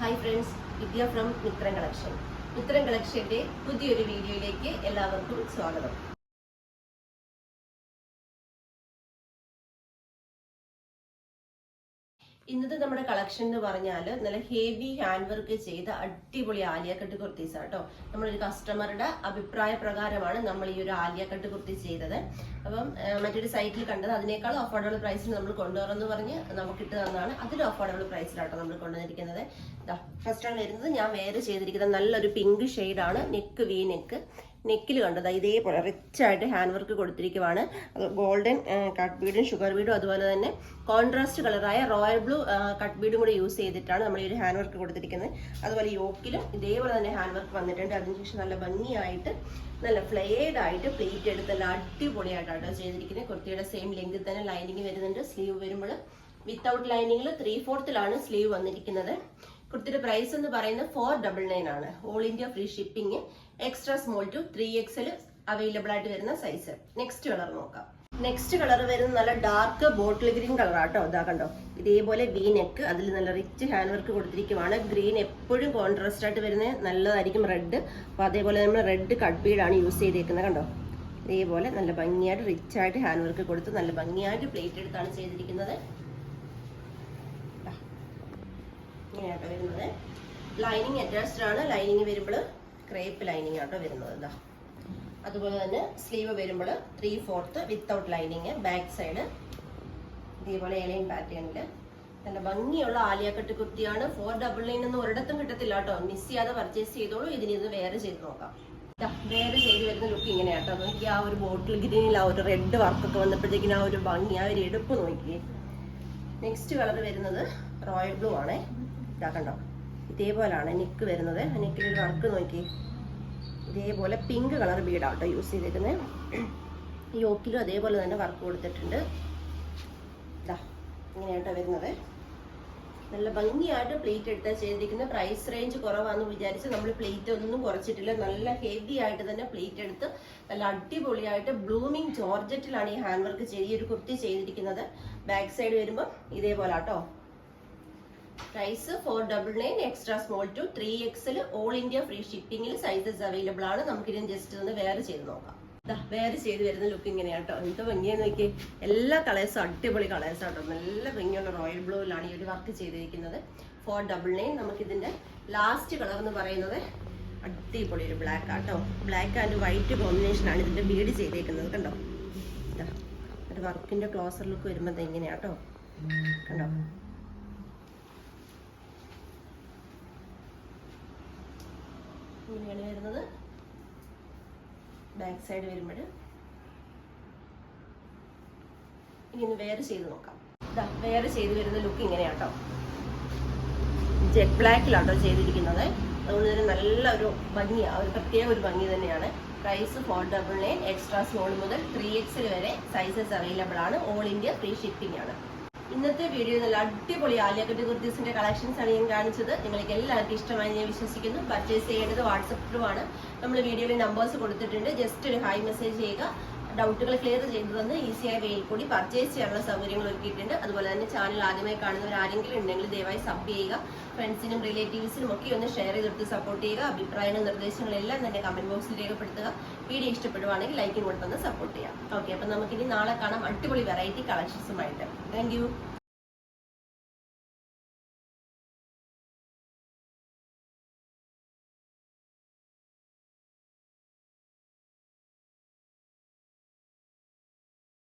Hi friends, Vidya from Mithram collection. Mithram കളക്ഷന്റെ പുതിയൊരു വീഡിയോയിലേക്ക് എല്ലാവർക്കും സ്വാഗതം. ഇന്നത്തെ നമ്മുടെ കളക്ഷൻ എന്ന് പറഞ്ഞാൽ നല്ല ഹെവി ഹാൻഡ് വർക്ക് ചെയ്ത അടിപൊളി ആലിയ കട്ട് കുർത്തീസ് ആട്ടോ. നമ്മളൊരു കസ്റ്റമറുടെ അഭിപ്രായ പ്രകാരമാണ് നമ്മൾ ഈ ഒരു ആലിയ കട്ട് കുർത്തി ചെയ്തത്. അപ്പം മറ്റൊരു സൈറ്റിൽ കണ്ടത് അതിനേക്കാൾ അഫോർഡബിൾ പ്രൈസിൽ നമ്മൾ കൊണ്ടുവരുമെന്ന് പറഞ്ഞ് നമുക്കിട്ട് തന്നാണ്. അതിലും അഫോർഡബിൾ പ്രൈസിലാട്ടോ നമ്മൾ കൊണ്ടുവന്നിരിക്കുന്നത്. ഫസ്റ്റ് ആണ് വരുന്നത് ഞാൻ വേറെ ചെയ്തിരിക്കുന്നത് നല്ലൊരു പിങ്ക് ഷെയ്ഡാണ്. നെക്ക് വി നെക്കിൽ കണ്ടത് ഇതേപോലെ റിച്ച് ആയിട്ട് ഹാൻഡ് വർക്ക് കൊടുത്തിരിക്കുവാണ്. ഗോൾഡൻ കട്ട് ബീഡും ഷുഗർ ബീഡും അതുപോലെ തന്നെ കോൺട്രാസ്റ്റ് കളറായ റോയൽ ബ്ലൂ കട്ട് ബീഡും കൂടി യൂസ് ചെയ്തിട്ടാണ് നമ്മൾ ഈ ഒരു ഹാൻഡ് വർക്ക് കൊടുത്തിരിക്കുന്നത്. അതുപോലെ യോക്കിലും ഇതേപോലെ തന്നെ ഹാൻഡ് വർക്ക് വന്നിട്ടുണ്ട്. അതിനുശേഷം നല്ല ഭംഗിയായിട്ട് നല്ല ഫ്ലെയർഡ് ആയിട്ട് പ്ലേറ്റ് എടുത്ത് നല്ല അടിപൊളിയായിട്ടാണ് ചെയ്തിരിക്കുന്നത്. കുർത്തിയുടെ സെയിം ലെങ്കിൽ തന്നെ ലൈനിങ് വരുന്നുണ്ട്. സ്ലീവ് വരുമ്പോൾ വിത്തൗട്ട് ലൈനിങ്ങിൽ 3/4 സ്ലീവ് വന്നിരിക്കുന്നത്. കുർത്തിയുടെ പ്രൈസ് എന്ന് പറയുന്നത് 499 ആണ്. All India free shipping. Extra small to 3XL available ആയിട്ട് വരുന്ന സൈസ്. നെക്സ്റ്റ് കളർ നോക്കാം. നെക്സ്റ്റ് കളർ വരുന്നത് നല്ല ഡാർക്ക് ബോട്ടിൽ ഗ്രീൻ കളർ ആട്ടോ. ഇതാ കണ്ടോ, ഇതേപോലെ വി നെക്ക്, അതിൽ നല്ല റിച്ച് ഹാൻഡ് വർക്ക് കൊടുത്തിരിക്കുവാണ്. ഗ്രീൻ എപ്പോഴും കോൺട്രാസ്റ്റ് ആയിട്ട് വരുന്നത് നല്ലതായിരിക്കും റെഡ്. അപ്പോൾ അതേപോലെ നമ്മൾ റെഡ് കട്ട് ബീഡാണ് യൂസ് ചെയ്തേക്കുന്നത്. കണ്ടോ, ഇതേപോലെ നല്ല ഭംഗിയായിട്ട് റിച്ച് ആയിട്ട് ഹാൻഡ് വർക്ക് കൊടുത്ത് നല്ല ഭംഗിയായിട്ട് പ്ലേറ്റ് എടുത്താണ് ചെയ്തിരിക്കുന്നത്. ഇങ്ങനെയാട്ടോ വരുന്നത്. ലൈനിങ് അറ്റാച്ച്ഡ് ആണ്. ലൈനിങ് വരുമ്പോൾ ക്രേപ്പ് ലൈനിങ് ആട്ടോ വരുന്നത്. ഇതാ അതുപോലെ തന്നെ സ്ലീവ് വരുമ്പോൾ 3/4 വിത്തൗട്ട് ലൈനിങ്. ബാക്ക് സൈഡ് ഇതേപോലെ എലൈൻ പാറ്റേണിൽ നല്ല ഭംഗിയുള്ള ആലിയ കട്ട് കുർത്തിയാണ്. 499 ഒന്നും ഒരിടത്തും കിട്ടത്തില്ല കേട്ടോ. മിസ് ചെയ്യാതെ പർച്ചേസ് ചെയ്തോളൂ. ഇത് വേറെ ചെയ്ത് നോക്കാം. വേറെ ചെയ്ത് വരുന്ന ലുക്ക് ഇങ്ങനെയാട്ടോ. നോക്കി ആ ഒരു ബോട്ടിൽ ഗ്രീനിൽ ആ ഒരു റെഡ് വർക്കൊക്കെ വന്നപ്പോഴത്തേക്കിനും ആ ഒരു ഭംഗി, ആ ഒരു എടുപ്പ് നോക്കി. നെക്സ്റ്റ് കളർ വരുന്നത് റോയൽ ബ്ലൂ ആണ്. ഇതാക്കണ്ടോ, ഇതേപോലാണ് നെക്ക് വരുന്നത്. നെക്കിലൊരു വർക്ക് നോക്കി, ഇതേപോലെ പിങ്ക് കളർ ബീഡാട്ടോ യൂസ് ചെയ്തേക്കുന്നത്. യോക്കിലും അതേപോലെ തന്നെ വർക്ക് കൊടുത്തിട്ടുണ്ട്. ഇതാ ഇങ്ങനെയാട്ടോ വരുന്നത്. നല്ല ഭംഗിയായിട്ട് പ്ലേറ്റ് എടുത്താൽ ചെയ്തിരിക്കുന്നത്. പ്രൈസ് റേഞ്ച് കുറവാണെന്ന് വിചാരിച്ച് നമ്മൾ പ്ലേറ്റ് ഒന്നും കുറച്ചിട്ടില്ല. നല്ല ഹെവി ആയിട്ട് തന്നെ പ്ലേറ്റ് എടുത്ത് നല്ല അടിപൊളിയായിട്ട് ബ്ലൂമിങ് ജോർജറ്റിലാണ് ഈ ഹാൻഡ് വർക്ക് ഒരു കുർത്തി ചെയ്തിരിക്കുന്നത്. ബാക്ക് സൈഡ് വരുമ്പോൾ ഇതേപോലെ ആട്ടോ. Price 499. Extra small to 3XL all India free ഷിപ്പിംഗിൽ സൈസസ് അവൈലബിൾ ആണ്. നമുക്കിതിന് ജസ്റ്റ് ഒന്ന് വേറെ ചെയ്ത് നോക്കാം. വേറെ ചെയ്ത് വരുന്ന ലുക്ക് ഇങ്ങനെയാട്ടോ. എന്ത് ഭംഗിയെന്ന് നോക്കി. എല്ലാ കളേഴ്സും അടിപൊളി കളേഴ്സ് ആട്ടോ. നല്ല ഭംഗിയുള്ള റോയൽ ബ്ലൂവിലാണ് ഈ ഒരു വർക്ക് ചെയ്തിരിക്കുന്നത്. 499. നമുക്കിതിന്റെ ലാസ്റ്റ് കളർ എന്ന് പറയുന്നത് അടിപൊളി ഒരു ബ്ലാക്ക് ആട്ടോ. ബ്ലാക്ക് ആൻഡ് വൈറ്റ് കോമ്പിനേഷനാണ് ഇതിന്റെ ബീഡ് ചെയ്തേക്കുന്നത്. കണ്ടോ, ഒരു വർക്കിന്റെ ക്ലോസർ ലുക്ക് വരുമ്പോൾ ഇങ്ങനെയാട്ടോ. കണ്ടോ, ഇങ്ങനെയാണ് വരുന്നത്. ബാക്ക് സൈഡ് വരുമ്പോൾ ഇനി വേറെ ചെയ്ത് നോക്കാം. വേറെ ചെയ്ത് വരുന്ന ലുക്ക് ഇങ്ങനെയാട്ടോ. ജെറ്റ് ബ്ലാക്കിലാട്ടോ ചെയ്തിരിക്കുന്നത്. അതുകൊണ്ട് തന്നെ നല്ലൊരു ഭംഗിയാണ്, ഒരു പ്രത്യേക ഒരു ഭംഗി തന്നെയാണ്. പ്രൈസ് 499. എക്സ്ട്രാ സ്മോൾ മുതൽ 3XL വരെ സൈസസ് അവൈലബിൾ ആണ്. ഓൾ ഇന്ത്യ ഫ്രീ ഷിപ്പിംഗ് ആണ്. ഇന്നത്തെ വീഡിയോ നല്ല അടിപൊളി ആലിയ കട്ട് കുർത്തീസിന്റെ കളക്ഷൻസ് ആണ് ഞാൻ കാണിച്ചത്. നിങ്ങൾക്ക് എല്ലാവർക്കും ഇഷ്ടമായി ഞാൻ വിശ്വസിക്കുന്നു. പർച്ചേസ് ചെയ്യേണ്ടത് വാട്സപ്പിലുമാണ്. നമ്മൾ വീഡിയോയിൽ നമ്പേഴ്സ് കൊടുത്തിട്ടുണ്ട്. ജസ്റ്റ് ഒരു ഹായ് മെസ്സേജ് ചെയ്യുക. ഡൗട്ടുകൾ ക്ലിയർ ചെയ്തു തന്ന് ഈസിയായ വേയിൽ കൂടി പർച്ചേസ് ചെയ്യാനുള്ള സൗകര്യങ്ങൾ ഒരുക്കിയിട്ടുണ്ട്. അതുപോലെ തന്നെ ചാനൽ ആദ്യമായി കാണുന്നവർ ആരെങ്കിലും ഉണ്ടെങ്കിൽ ദയവായി സബ് ചെയ്യുക. ഫ്രണ്ട്സിനും റിലേറ്റീവ്സിനും ഒക്കെ ഒന്ന് ഷെയർ ചെയ്തെടുത്ത് സപ്പോർട്ട് ചെയ്യുക. അഭിപ്രായങ്ങളും നിർദ്ദേശങ്ങളെല്ലാം തന്നെ കമന്റ് ബോക്സിൽ രേഖപ്പെടുത്തുക. വീഡിയോ ഇഷ്ടപ്പെടുവാണെങ്കിൽ ലൈക്കും കൊടുത്തൊന്ന് സപ്പോർട്ട് ചെയ്യാം. ഓക്കെ, അപ്പം നമുക്കിനി നാളെ കാണാം അടിപൊളി വെറൈറ്റി കളക്ഷൻസുമായിട്ട്. Thank you.